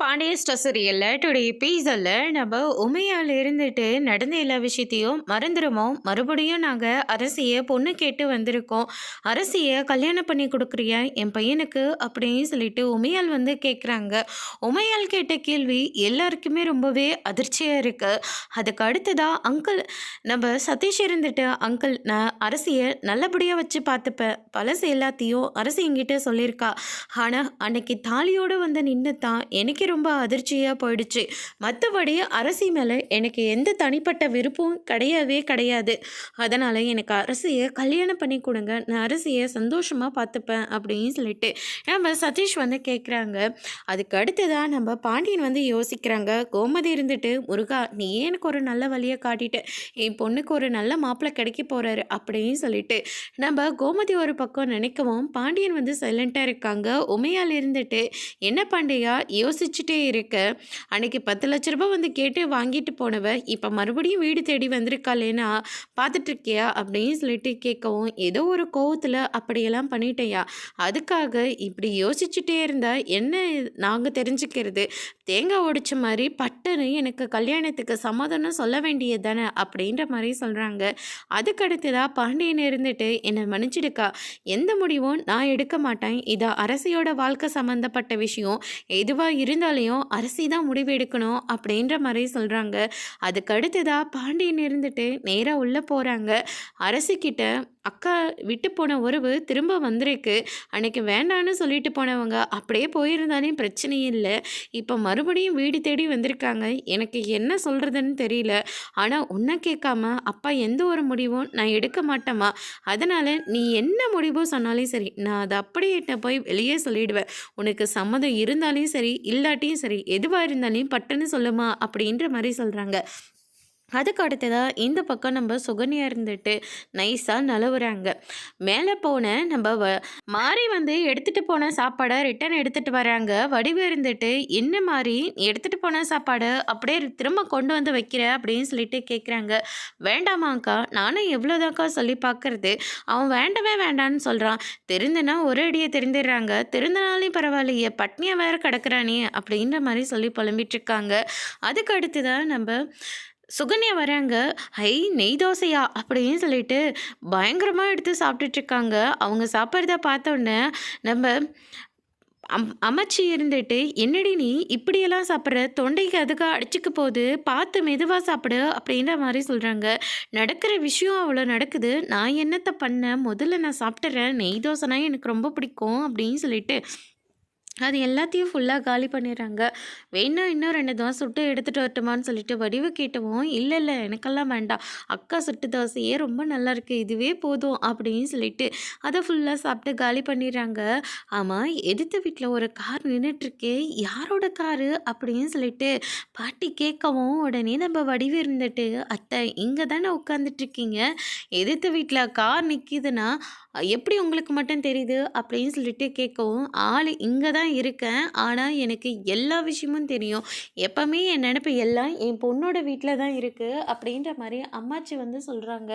Pandya store சீரியல்ல today எபிசோட்ல நம்ம உமையால இருந்துட்டு நடந்த எல்லா விஷயத்தையும் மறந்துடுமோ, மறுபடியும் நாங்க அரசிய பொண்ணு கேட்டு வந்திருக்கோம். அரசிய கல்யாணம் பண்ணி கொடுக்குறியா என் பையனுக்கு அப்படின்னு சொல்லிட்டு உமையால் வந்து கேட்குறாங்க. உமையால் கேட்ட கேள்வி எல்லாருக்குமே ரொம்பவே அதிர்ச்சியா இருக்கு. அதுக்கு அடுத்ததா அங்கிள் நம்ம சதீஷ் இருந்துட்டு, அங்கிள் நான் அரசிய நல்லபடியா வச்சு பார்த்துப்பேன், பழசு எல்லாத்தையும் அரசி என்கிட்ட சொல்லியிருக்கா. ஆனா அன்னைக்கு தாலியோடு வந்து நின்று தான் எனக்கு ரொம்ப அதிர்ச்சியாக போயிடுச்சு. மற்றபடி அரசி மேலே எனக்கு எந்த தனிப்பட்ட விருப்பம் கிடையவே கிடையாது. அதனால் எனக்கு அரசியை கல்யாணம் பண்ணி கொடுங்க, நான் அரசியை சந்தோஷமாக பார்த்துப்பேன் அப்படின்னு சொல்லிட்டு நம்ம சதீஷ் வந்து கேட்குறாங்க. அதுக்கு அடுத்ததாக நம்ம பாண்டியன் வந்து யோசிக்கிறாங்க. கோமதி இருந்துட்டு, முருகா நீ எனக்கு ஒரு நல்ல வழியை காட்டிட்டு என் பொண்ணுக்கு ஒரு நல்ல மாப்பிள்ளை கிடைக்க போகிறாரு அப்படின்னு சொல்லிட்டு நம்ம கோமதி ஒரு பக்கம் நினைக்கவும் பாண்டியன் வந்து சைலண்ட்டாக இருக்காங்க. உமையால் இருந்துட்டு, என்ன பாண்டியா யோசிச்சுட்டே இருக்க, அன்னைக்கு 10 லட்ச ரூபாய் வந்து கேட்டு வாங்கிட்டு போனவ இப்போ மறுபடியும் வீடு தேடி வந்திருக்காளேனா பார்த்துட்ருக்கியா அப்படின்னு சொல்லிட்டு கேட்கவும், ஏதோ ஒரு கோவத்தில் அப்படியெல்லாம் பண்ணிட்டேயா, அதுக்காக இப்படி யோசிச்சுட்டே இருந்தா என்ன நாங்கள் தெரிஞ்சுக்கிறது, தேங்காய் உடைச்ச மாதிரி பட்டுன்னு எனக்கு கல்யாணத்துக்கு சமாதானம் சொல்ல வேண்டியது தானே அப்படின்ற மாதிரி சொல்கிறாங்க. அதுக்கடுத்துதான் பாண்டியன் இருந்துட்டு, என்னை மன்னிச்சிடுக்கா, எந்த முடிவும் நான் எடுக்க மாட்டேன், இது அரசியோட வாழ்க்கை சம்மந்தப்பட்ட விஷயம், எதுவாக இருந்தாலையும் அரசி தான் முடிவு எடுக்கணும் அப்படின்ற மாதிரி சொல்கிறாங்க. அதுக்கடுத்துதான் பாண்டியன் இருந்துட்டு நேராக உள்ளே போகிறாங்க. அரசிக்கிட்ட, அக்கா விட்டு போன உறவு திரும்ப வந்திருக்கு, அன்னைக்கு வேண்டான்னு சொல்லிட்டு போனவங்க அப்படியே போயிருந்தாலும் பிரச்சனையே இல்லை, இப்போ மறுபடியும் வீடு தேடி வந்திருக்காங்க, எனக்கு என்ன சொல்கிறதுன்னு தெரியல, ஆனால் உன்னை கேட்காம அப்பா எந்த ஒரு முடிவும் நான் எடுக்க மாட்டேம்மா, அதனால் நீ என்ன முடிவோ சொன்னாலும் சரி நான் அதை அப்படியே போய் வெளியே சொல்லிடுவேன், உனக்கு சம்மதம் இருந்தாலும் சரி இல்லாட்டியும் சரி எதுவாக இருந்தாலும் பட்டுன்னு சொல்லுமா அப்படின்ற மாதிரி சொல்கிறாங்க. அதுக்கு அடுத்ததாக இந்த பக்கம் நம்ம சுகன்யா இருந்துட்டு நைஸாக நழுவுறாங்க. மேலே போன நம்ம மாறி வந்து எடுத்துகிட்டு போன சாப்பாடை ரிட்டன் எடுத்துகிட்டு வராங்க. வடிவு இருந்துட்டு, என்ன மாதிரி எடுத்துகிட்டு போன சாப்பாடு அப்படியே திரும்ப கொண்டு வந்து வைக்கிற அப்படின்னு சொல்லிட்டு கேட்குறாங்க. வேண்டாமாங்க்கா, நானும் எவ்வளோதாக்கா சொல்லி பார்க்குறது, அவன் வேண்டவே வேண்டான்னு சொல்கிறான், தெரிந்துனா ஒரு அடியை தெரிந்துடுறாங்க, தெரிந்தனாலையும் பரவாயில்லையே பட்னியாக வேறு கிடக்குறானே அப்படின்ற மாதிரி சொல்லி புலம்பிட்டுருக்காங்க. அதுக்கு அடுத்து தான் நம்ம சுகன்யா வராங்க. ஐ நெய் தோசையா அப்படின்னு சொல்லிட்டு பயங்கரமாக எடுத்து சாப்பிட்டுட்ருக்காங்க. அவங்க சாப்பிட்றத பார்த்தோன்னே நம்ம அமைச்சி இருந்துட்டு, என்னடி நீ இப்படியெல்லாம் சாப்பிட்ற, தொண்டைக்கு அதுக்கு அடிச்சுக்க போகுது, பார்த்து மெதுவாக சாப்பிடு அப்படின்ற மாதிரி சொல்கிறாங்க. நடக்கிற விஷயம் அவ்வளோ நடக்குது, நான் என்னத்தை பண்ணேன், முதல்ல நான் சாப்பிட்றேன், நெய் தோசைனா எனக்கு ரொம்ப பிடிக்கும் அப்படின்னு சொல்லிட்டு அது எல்லாத்தையும் ஃபுல்லாக காலி பண்ணிடுறாங்க. வேணா இன்னும் 2 தோசை சுட்டு எடுத்துகிட்டு வரட்டுமான்னு சொல்லிட்டு வடிவு கேட்டவும், இல்லை இல்லை எனக்கெல்லாம் வேண்டாம், அக்கா சுட்டு தோசையே ரொம்ப நல்லாயிருக்கு, இதுவே போதும் அப்படின்னு சொல்லிட்டு அதை ஃபுல்லாக சாப்பிட்டு காலி பண்ணிடுறாங்க. ஆமாம், எதிர்த்த வீட்டில் ஒரு கார் நின்றுட்டுருக்கே, யாரோட காரு அப்படின்னு சொல்லிட்டு பாட்டி கேட்கவும், உடனே நம்ம வடிவு இருந்துட்டு, அத்தை இங்கே தானே உட்காந்துட்ருக்கீங்க, எதிர்த்த வீட்டில் கார் நிற்கிதுன்னா எப்படி உங்களுக்கு மட்டும் தெரியுது அப்படின்னு சொல்லிட்டு கேட்கவும், ஆள் இங்கே தான் இருக்கேன், ஆனால் எனக்கு எல்லா விஷயமும் தெரியும், எப்பவுமே என் நினப்பு எல்லாம் என் பொண்ணோட வீட்டில் தான் இருக்குது அப்படின்ற மாதிரி அம்மாச்சி வந்து சொல்கிறாங்க.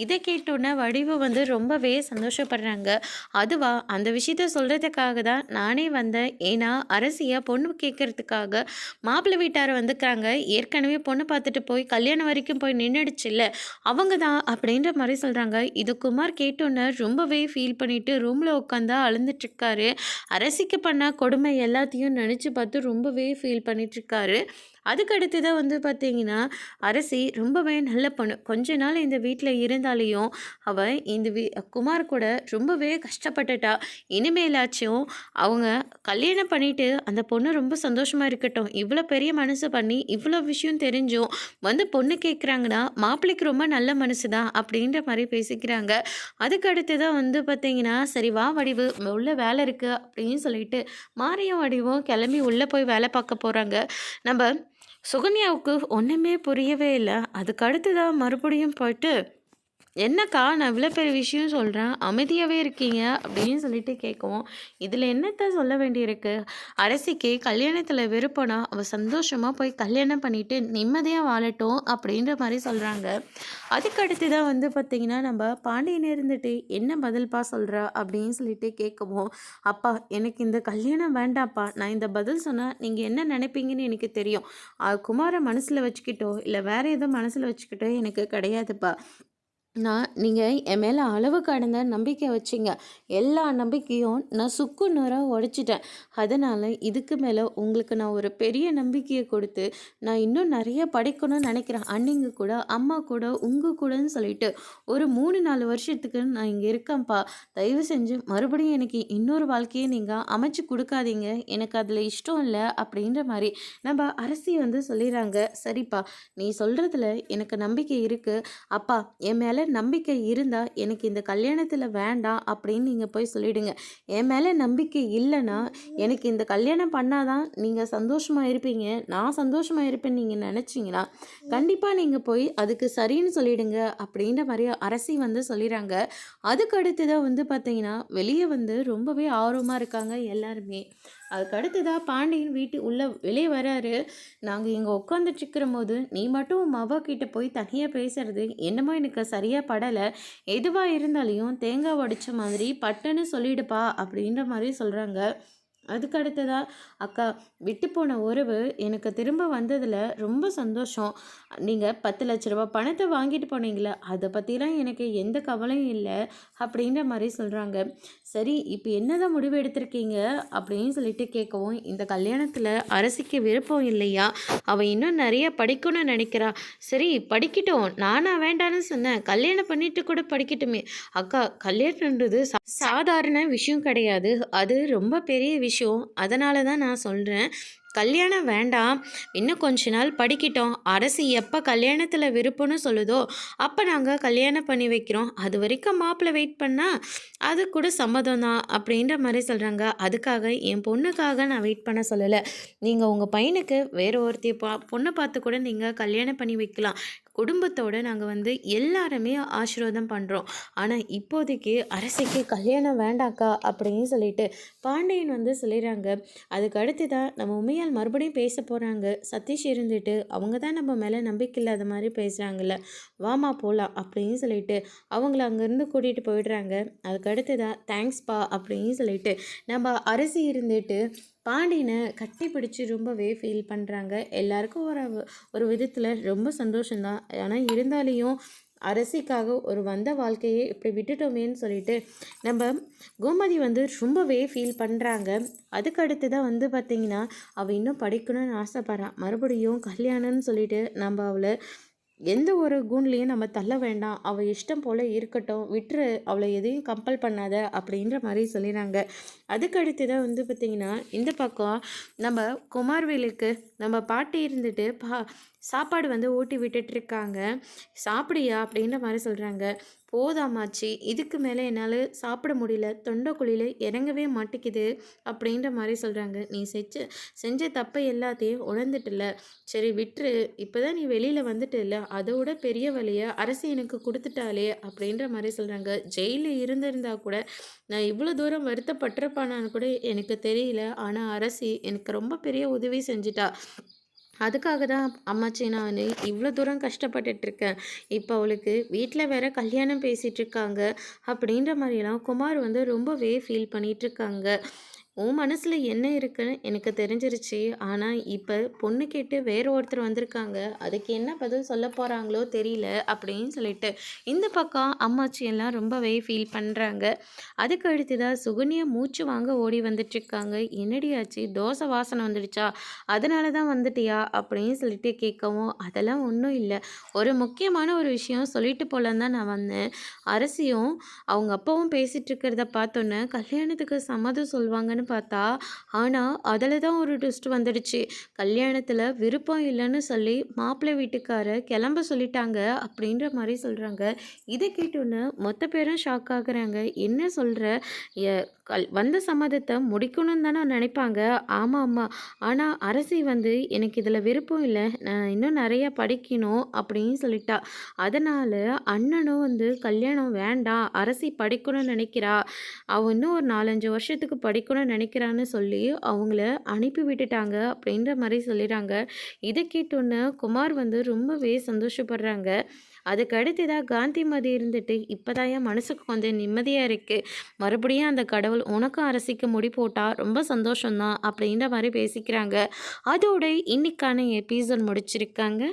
இதை கேட்டோன்னே வடிவு வந்து ரொம்பவே சந்தோஷப்படுறாங்க. அதுவா, அந்த விஷயத்த சொல்கிறதுக்காக தான் நானே வந்தேன், ஏன்னா அரசியை பொண்ணு கேட்கறதுக்காக மாப்பிள்ளை வீட்டார் வந்துக்கிறாங்க, ஏற்கனவே பொண்ணு பார்த்துட்டு போய் கல்யாணம் வரைக்கும் போய் நின்றுடுச்சு இல்லை அவங்க தான் அப்படின்ற மாதிரி சொல்கிறாங்க. இது குமார் கேட்டோன்னே ரொம்பவே ஃபீல் பண்ணிவிட்டு ரூமில் உட்காந்தா அழுந்துட்டுருக்காரு. அரசிக்கு பண்ண கொடுமை எல்லாத்தையும் நினச்சி பார்த்து ரொம்பவே ஃபீல் பண்ணிகிட்ருக்காரு. அதுக்கு அடுத்ததாக வந்து பார்த்திங்கன்னா, அரசி ரொம்பவே நல்ல பொண்ணு, கொஞ்ச நாள் இந்த வீட்டில் இருந்தாலையும் அவள் இந்த குமார் கூட ரொம்பவே கஷ்டப்பட்டுட்டா, இனிமேலாச்சும் அவங்க கல்யாணம் பண்ணிவிட்டு அந்த பொண்ணு ரொம்ப சந்தோஷமாக இருக்கட்டும், இவ்வளோ பெரிய மனசு பண்ணி இவ்வளோ விஷயம் தெரிஞ்சும் வந்து பொண்ணு கேட்குறாங்கன்னா மாப்பிள்ளைக்கு ரொம்ப நல்ல மனசு தான் அப்படின்ற மாதிரி பேசிக்கிறாங்க. அதுக்கு அடுத்ததாக வந்து பார்த்திங்கன்னா, சரி வா வடிவு உள்ள வேலை இருக்குது அப்படின்னு சொல்லிட்டு மாரியும் வடிவும் கிளம்பி உள்ளே போய் வேலை பார்க்க போகிறாங்க. நம்ம சுகன்யாவுக்கு ஒன்றுமே புரியவே இல்லை. அதுக்கு அடுத்ததாக மறுபடியும் போயிட்டு "என்னக்கா நான் இவ்வளோ பெரிய விஷயம் சொல்றேன், அமைதியாவே இருக்கீங்க" அப்படின்னு சொல்லிட்டு கேட்கவும், "இதில என்னத்த சொல்ல வேண்டியிருக்கு? அரசிக்கு கல்யாணத்தில விருப்பம்னா, அவ சந்தோஷமா போய் கல்யாணம் பண்ணிட்டு நிம்மதியா வாழட்டும்" அப்படின்ற மாரி சொல்றாங்க. அதுக்கு அடுத்து தான் வந்து பார்த்தீங்கன்னா, நம்ப பாண்டியன் இருந்துட்டு, "என்ன பதில்ப்பா சொல்றா?" அப்படின்னு சொல்லிட்டு கேட்கவும், "அப்பா எனக்கு இந்த கல்யாணம் வேண்டாம்ப்பா. நான் இந்த பதில் சொன்னா நீங்க என்ன நினைப்பீங்கன்னு எனக்கு தெரியும். குமார மனசுல வச்சுக்கிட்டோ, இல்ல வேற ஏதோ மனசுல வச்சுக்கிட்டோ எனக்கு கிடையாதுப்பா. நீங்க என் மேல அளவு கடந்த நம்பிக்கை வச்சீங்க. எல்லா நம்பிக்கையும் நான் சுக்கு நூறா உடைச்சுட்டேன். அதனால இதுக்கு மேல உங்களுக்கு நான் ஒரு பெரிய நம்பிக்கைய கொடுத்து, நான் இன்னும் நெறைய படிக்கணும்னு நெனைக்கிறேன். அண்ணிங்க கூட, அம்மா கூட, உங்க கூடன்னு சொல்லிட்டு ஒரு 3, 4 வருஷத்துக்கு நான் இங்க இருக்கேன்ப்பா. தயவு செஞ்சு மறுபடியும் எனக்கு இன்னொரு வாழ்க்கைய நீங்க அமைச்சு குடுக்காதீங்க. எனக்கு அதுல இஷ்டம் இல்ல." அப்படின்ற மாரி நம்ம அரசி வந்து சொல்லிர்றாங்க. "சரிப்பா, நீ சொல்றதுல எனக்கு நம்பிக்கை இருக்கு. அப்பா, என் மேல நம்பிக்கை இருந்தா, எனக்கு இந்த கல்யாணத்துல வேண்டாம் அப்படின்னு நீங்க போய் சொல்லிடுங்க. என் மேல நம்பிக்கை இல்லன்னா, எனக்கு இந்த கல்யாணம் பண்ணா தான் நீங்க சந்தோஷமா இருப்பீங்க, நான் சந்தோஷமா இருப்பேன்னு நீங்க நெனச்சீங்கன்னா, கண்டிப்பா நீங்க போய் அதுக்கு சரின்னு சொல்லிடுங்க." அப்படின்ற மாரி அரசி வந்து சொல்லிறாங்க. அதுக்கு அடுத்து தான் வந்து பார்த்தீங்கன்னா, வெளிய வந்து ரொம்பவே ஆர்வமா இருக்காங்க எல்லாருமே. அதுக்கு அடுத்ததா பாண்டியன் உள்ள வெளிய வராரு. "நாங்க இங்க உட்காந்துட்டுருக்கிறம்போது, நீ மட்டும் உன் மவ கிட்ட போய் தனியா பேசுறது என்னமோ எனக்கு சரியா படல. எதுவா இருந்தாலும் தேங்காய் உடைச்ச மாதிரி பட்டுன்னு சொல்லிடுப்பா" அப்படின்ற மாரி சொல்றாங்க. அதுக்கு அடுத்ததா, "அக்கா, விட்டுப்போன உறவு எனக்கு திரும்ப வந்ததுல ரொம்ப சந்தோஷம். நீங்க ரூ. 10,00,000 பணத்த வாங்கிட்டு போனீங்கல்ல, அத பத்திலாம் எனக்கு எந்த கவலையும் இல்ல." அப்படின்ற மாரி சொல்றாங்க. "சரி, இப்ப என்னதான் முடிவு எடுத்திருக்கீங்க?" அப்படின்னு சொல்லிட்டு கேட்கவும், "இந்த கல்யாணத்துல அரசிக்கு விருப்பம் இல்லையா? அவ இன்னும் நெறைய படிக்கணும்னு நெனைக்கிறா." "சரி, படிக்கட்டும். நானா வேண்டான்னு சொன்னேன்? கல்யாணம் பண்ணிட்டு கூட படிக்கட்டுமே." "அக்கா, கல்யாணம்ன்றது சாதாரண விஷயம் கிடையாது. அது ரொம்ப பெரிய விஷயம். அதனால தான் நான் சொல்றேன். கல்யாணம் வேண்டாம். இன்னும் கொஞ்ச நாள் படிக்கட்டும். அரசு எப்ப கல்யாணத்துல விருப்பம்னு சொல்லுதோ, அப்ப நாங்க கல்யாணம் பண்ணி வைக்கிறோம். அதுவரைக்கும் மாப்பிள்ளை வெயிட் பண்ணா, அது கூட சம்மதம் தான்." அப்படின்ற மாரி சொல்றாங்க. "அதுக்காக என் பொண்ணுக்காக நான் வெயிட் பண்ண சொல்லல. நீங்க உங்க பையனுக்கு வேற ஒருத்திய பொண்ண பார்த்து கூட நீங்க கல்யாணம் பண்ணி வைக்கலாம். குடும்பத்தோட நாங்க வந்து எல்லாருமே ஆசீர்வாதம் பண்றோம். ஆனா இப்போதைக்கு அரசிக்கு கல்யாணம் வேண்டாக்கா." அப்படின்னு சொல்லிட்டு பாண்டியன் வந்து சொல்லிறாங்க. அதுக்கு அடுத்ததா நம்ம உமையால் மறுபடியும் பேச போறாங்க. சதீஷ் இருந்துட்டு, "அவங்க தான் நம்ம மேல நம்பிக்கை இல்லாத மாரி பேசுறாங்கல்ல. வாம்மா போலாம்." அப்படின்னு சொல்லிட்டு அவங்கள அங்கேருந்து கூட்டிட்டு போயிடுறாங்க. அதுக்கு அடுத்ததா, "தேங்க்ஸ்ப்பா" அப்படின்னு சொல்லிட்டு நம்ம அரசி இருந்துட்டு பாண்டியன கட்டி பிடிச்சு ரொம்பவே ஃபீல் பண்றாங்க. எல்லாருக்கும் ஒரு ஒரு விதத்துல ரொம்ப சந்தோஷம் தான். ஆனா இருந்தாலும் அரசிக்காக ஒரு வந்த வாழ்க்கையே இப்படி விட்டுட்டோமேன்னு சொல்லிட்டு நம்ம கோமதி வந்து ரொம்பவே ஃபீல் பண்றாங்க. அதுக்கு அடுத்து தான் வந்து பார்த்தீங்கன்னா, அவ இன்னும் படிக்கணும்னு ஆசைப்படுறா. மறுபடியும் கல்யாணம்னு சொல்லிட்டு நம்ம அவள எந்த ஒரு கூண்லயும் நம்ம தள்ள வேண்டாம். அவ இஷ்டம் போல இருக்கட்டும். விட்டுரு. அவள எதையும் கம்பல் பண்ணாத அப்படின்ற மாரி சொல்லிறாங்க. அதுக்கு அடுத்து தான் வந்து பார்த்தீங்கன்னா, இந்த பக்கம் நம்ம குமாரவேலுக்கு நம்ம பாட்டி இருந்துட்டு சாப்பாடு வந்து ஊட்டி விட்டுட்ருக்காங்க. "சாப்பிடுயா" அப்படின்ற மாரி சொல்றாங்க. "போதாமாச்சி, இதுக்கு மேல என்னால சாப்பிட முடியல. தொண்டைக்குழியில இறங்கவே மாட்டேங்குது." அப்படின்ற மாரி சொல்றாங்க. "நீ செஞ்ச தப்ப எல்லாத்தையும் உணர்ந்துட்டல்ல. சரி விட்டுரு. இப்பதான் நீ வெளியில வந்துட்டல்ல. அதோட பெரிய வலிய அரசி எனக்கு குடுத்துட்டாளே." அப்படின்ற மாரி சொல்றாங்க. "ஜெயில்ல இருந்திருந்தா கூட நான் இவ்வளோ தூரம் வருத்தப்பட்டிருப்பானான்னு கூட எனக்கு தெரியல. ஆனா அரசி எனக்கு ரொம்ப பெரிய உதவி செஞ்சுட்டா. அதுக்காக தான் அம்மாச்சி நானு இவ்வளோ தூரம் கஷ்டப்பட்டுட்ருக்கேன். இப்போ அவளுக்கு வீட்ல வேற கல்யாணம் பேசிட்டுருக்காங்க." அப்படின்ற மாரியெல்லாம் குமார் வந்து ரொம்பவே ஃபீல் பண்ணிட்டுருக்காங்க. "உன் மனசுல என்ன இருக்குன்னு எனக்கு தெரிஞ்சிருச்சு. ஆனா இப்ப பொண்ணு கேட்டு வேற ஒருத்தர் வந்திருக்காங்க. அதுக்கு என்ன பதில் சொல்லப் போறாங்களோ தெரியல." அப்படின்னு சொல்லிட்டு இந்த பக்கம் அம்மாச்சி எல்லாம் ரொம்பவே ஃபீல் பண்றாங்க. அதுக்கு அடுத்ததா சுகன்யா மூச்சு வாங்க ஓடி வந்துட்டுருக்காங்க. "என்னடி ஆச்சு? தோசை வாசனை வந்துடுச்சா? அதனால தான் வந்துட்டியா?" அப்படின்னு சொல்லிட்டு கேட்கவும், "அதெல்லாம் ஒன்றும் இல்லை. ஒரு முக்கியமான ஒரு விஷயம் சொல்லிட்டு போலான்னு தான் நான் வந்தேன். அரசியும் அவங்க அப்பாவும் பேசிட்டு இருக்கிறத பார்த்தோன்னே கல்யாணத்துக்கு சம்மதம் சொல்வாங்கன்னு பார்த்தா, ஆனா அதில தான் ஒரு ட்விஸ்ட் வந்துடுச்சு. கல்யாணத்தில விருப்பம் இல்லைன்னு சொல்லி மாப்பிள்ளை வீட்டுக்காரர் கிளம்ப சொல்லிட்டாங்க." அப்படின்ற மாரி சொல்றாங்க. இத கேட்டோன்னே மொத்த பேரும் ஷாக் ஆகுறாங்க. "என்ன சொல்ற? எ வந்த சம்மதத்த முடிக்கணும்னு தானே நினைப்பாங்க. ஆமா, ஆமா. ஆனா அரசி வந்து எனக்கு இதுல விருப்பம் இல்ல. நான் இன்னும் நெறைய படிக்கணும் அப்படின்னு சொல்லிட்டா. அதனால அண்ணனும் வந்து கல்யாணம் வேண்டாம். அரசி படிக்கணும்னு நெனைக்கிறா. அவ இன்னும் ஒரு 4, 5 வருஷத்துக்கு படிக்கணும்னு நெனைக்கிறான்னு சொல்லி அவங்கள அனுப்பி விட்டுட்டாங்க அப்படின்ற மாரி சொல்லிறாங்க. இத கேட்டோனே குமார் வந்து ரொம்பவே சந்தோஷப்படுறாங்க. அதுக்கு அடுத்ததா காந்திமதி இருந்துட்டு, "இப்பதான் என் மனசுக்கு கொஞ்சம் நிம்மதியா இருக்கு. மறுபடியும் அந்த கடவுள் உனக்கும் அரசிக்கும் முடி போட்டா ரொம்ப சந்தோஷம் தான்." அப்படின்ற மாரி பேசிக்கிறாங்க. அதோட இன்னைக்கான எபிசோட் முடிச்சிருக்காங்க.